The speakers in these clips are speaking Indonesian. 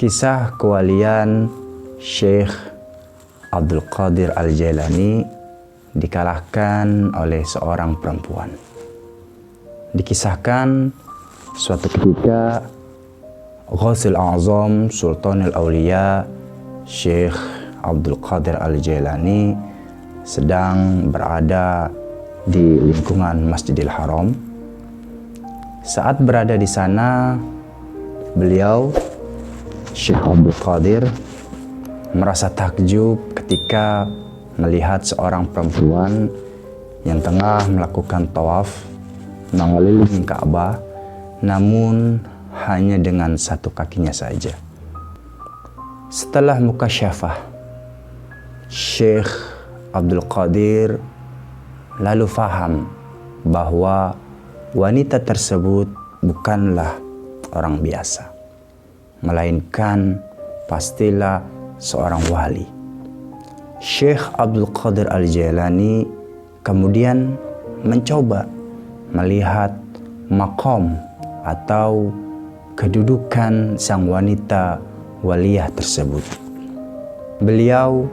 Kisah kewalian Syekh Abdul Qadir Al-Jailani dikalahkan oleh seorang perempuan. Dikisahkan suatu ketika Ghausul A'zam Sultanul Auliya Syekh Abdul Qadir Al-Jailani sedang berada di lingkungan Masjidil Haram. Saat berada di sana, beliau Syekh Abdul Qadir merasa takjub ketika melihat seorang perempuan yang tengah melakukan tawaf mengelilingi Ka'bah, namun hanya dengan satu kakinya saja. Setelah mukasyafah, Syekh Abdul Qadir lalu faham bahwa wanita tersebut bukanlah orang biasa, melainkan pastilah seorang wali. Syekh Abdul Qadir Al-Jailani kemudian mencoba melihat makom atau kedudukan sang wanita waliyah tersebut. Beliau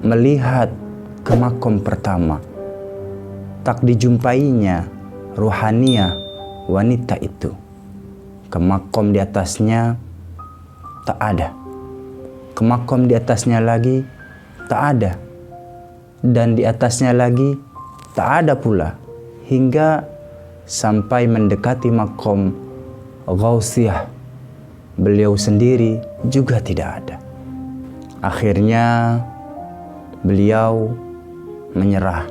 melihat ke makom pertama, tak dijumpainya ruhaniyah wanita itu. Ke makom di atasnya tak ada. Ke makom di atasnya lagi tak ada. Dan di atasnya lagi tak ada pula. Hingga sampai mendekati makom Ghausiyah, beliau sendiri juga tidak ada. Akhirnya beliau menyerah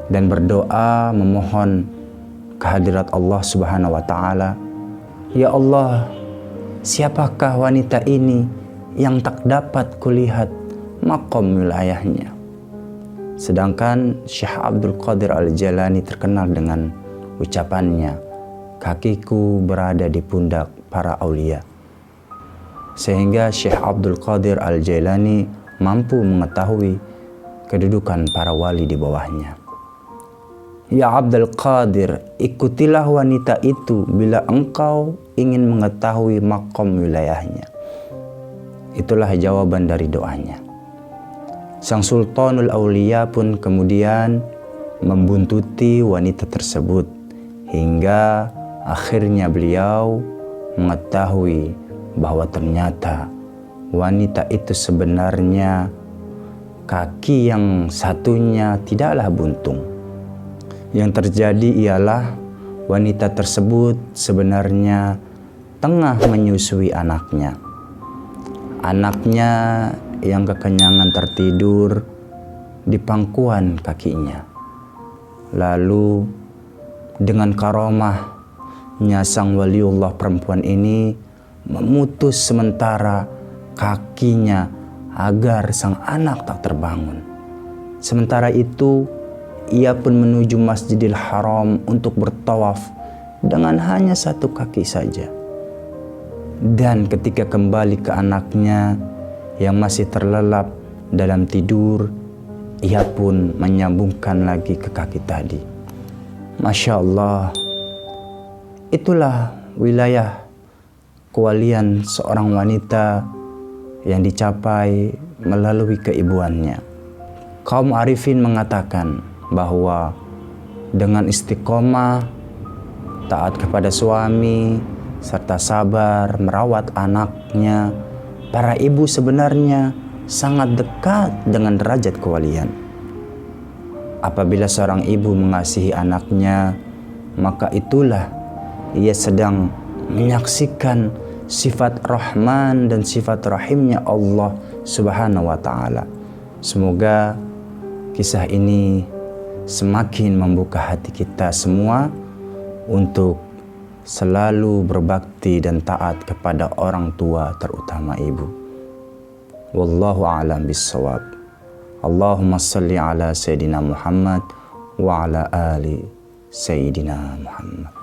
dan berdoa memohon kehadirat Allah Subhanahu wa Ta'ala. Ya Allah, siapakah wanita ini yang tak dapat kulihat makom wilayahnya? Sedangkan Syekh Abdul Qadir Al-Jailani terkenal dengan ucapannya, kakiku berada di pundak para aulia. Sehingga Syekh Abdul Qadir Al-Jailani mampu mengetahui kedudukan para wali di bawahnya. Ya Abdul Qadir, ikutilah wanita itu bila engkau ingin mengetahui makom wilayahnya. Itulah jawaban dari doanya. Sang Sultanul Auliya pun kemudian membuntuti wanita tersebut hingga akhirnya beliau mengetahui bahwa ternyata wanita itu sebenarnya kaki yang satunya tidaklah buntung. Yang terjadi ialah wanita tersebut sebenarnya tengah menyusui anaknya. Anaknya yang kekenyangan tertidur di pangkuan kakinya. Lalu dengan karomahnya sang waliullah perempuan ini memutus sementara kakinya agar sang anak tak terbangun. Sementara itu ia pun menuju Masjidil Haram untuk bertawaf dengan hanya satu kaki saja. Dan ketika kembali ke anaknya yang masih terlelap dalam tidur, ia pun menyambungkan lagi ke kaki tadi. Masya Allah, itulah wilayah kewalian seorang wanita yang dicapai melalui keibuannya. Kaum arifin mengatakan bahwa dengan istiqomah, taat kepada suami, serta sabar merawat anaknya, para ibu sebenarnya sangat dekat dengan derajat kewalian. Apabila seorang ibu mengasihi anaknya, maka itulah ia sedang menyaksikan sifat Rahman dan sifat Rahimnya Allah Subhanahu wa Ta'ala. Semoga kisah ini semakin membuka hati kita semua untuk selalu berbakti dan taat kepada orang tua, terutama ibu. Wallahu a'lam bissawab. Allahumma salli ala Sayyidina Muhammad wa ala ali Sayyidina Muhammad.